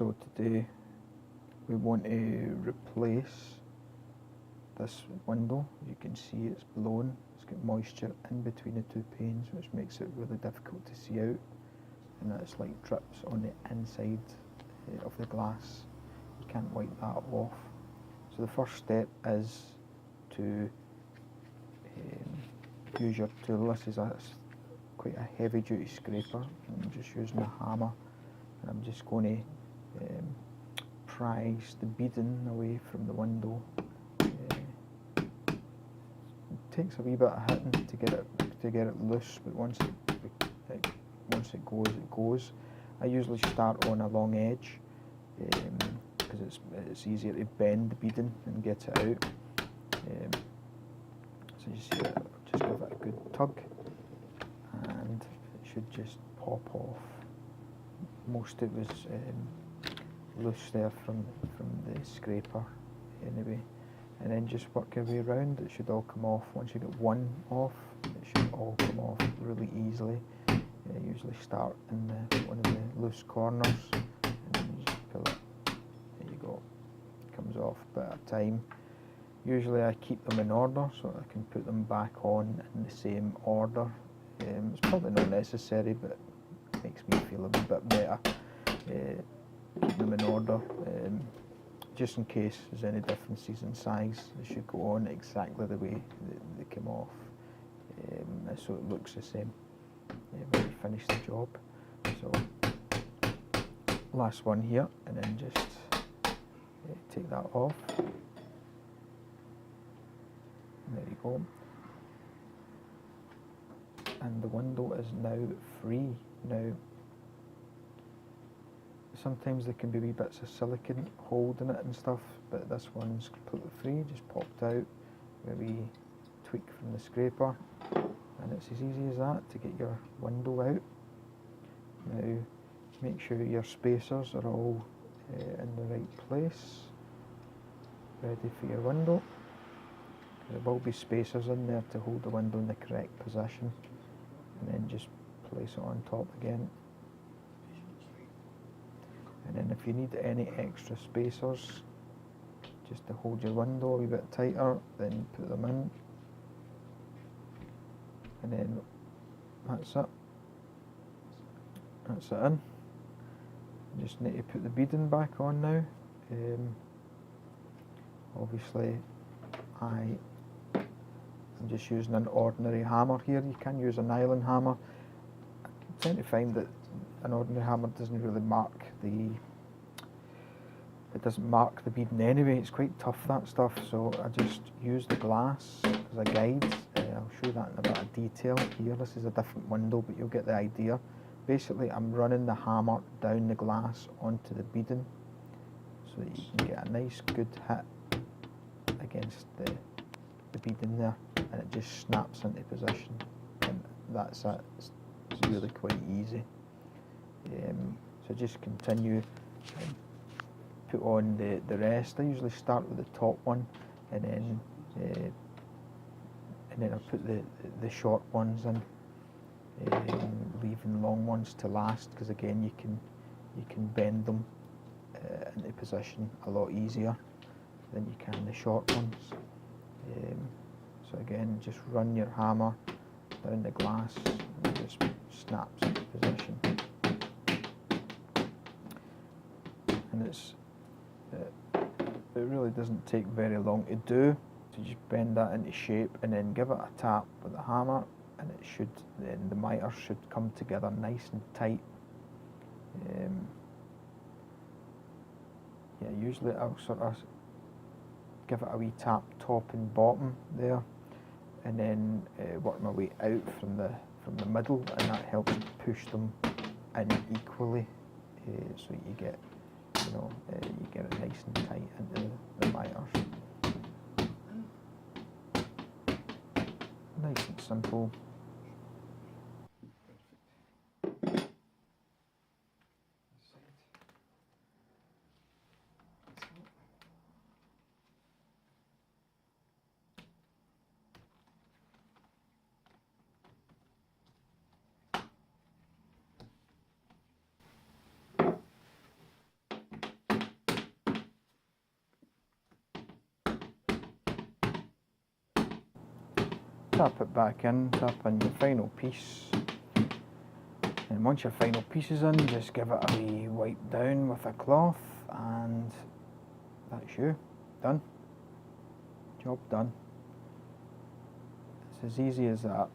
So today we want to replace this window. You can see it's blown, it's got moisture in between the two panes, which makes it really difficult to see out, and that's like drips on the inside of the glass. You can't wipe that off. So the first step is to use your tool. This is quite a heavy duty scraper. I'm just using a hammer, and I'm just going to prise the beading away from the window. It takes a wee bit of hitting to get it loose, but once it goes, it goes. I usually start on a long edge because it's easier to bend the beading and get it out. So you see, just give it a good tug, and it should just pop off. Most of it was loose there from the scraper anyway, and then just work your way around. It should all come off. Once you get one off, it should all come off really easily. Usually start in one of the loose corners, and then you just pull it. There you go. It comes off a bit at a time. Usually I keep them in order so I can put them back on in the same order. It's probably not necessary, but it makes me feel a bit better. Keep them in order, just in case there's any differences in size. They should go on exactly the way they come off, so it looks the same when you finish the job. So last one here, and then just take that off. There you go. And the window is now free. Now, sometimes there can be wee bits of silicone holding it and stuff, but this one's completely free, just popped out with a wee tweak from the scraper, and it's as easy as that to get your window out. Now, make sure your spacers are all in the right place, ready for your window. There will be spacers in there to hold the window in the correct position, and then just place it on top again. And then if you need any extra spacers just to hold your window a wee bit tighter, then put them in, and then that's it. That's it in. You just need to put the beading back on now. Obviously I'm just using an ordinary hammer here. You can use a nylon hammer. I tend to find that an ordinary hammer doesn't really mark the beading anyway. It's quite tough, that stuff, so I just use the glass as a guide. I'll show you that in a bit of detail here. This is a different window, but you'll get the idea. Basically, I'm running the hammer down the glass onto the beading so that you can get a nice good hit against the beading there, and it just snaps into position, and that's it. It's really quite easy. So just continue and put on the rest. I usually start with the top one, and then I put the short ones in, leaving long ones to last, because again you can bend them into position a lot easier than you can the short ones. So again, just run your hammer down the glass, and it just snaps into position. And it really doesn't take very long to do. So just bend that into shape, and then give it a tap with the hammer, and then the miter should come together nice and tight. Yeah, usually I'll sort of give it a wee tap top and bottom there, and then work my way out from the middle, and that helps push them in equally, so you get it nice and tight into the miters. Nice and simple. tap it back in, tap in your final piece, and once your final piece is in, just give it a wee wipe down with a cloth, and that's you, done, job done. It's as easy as that.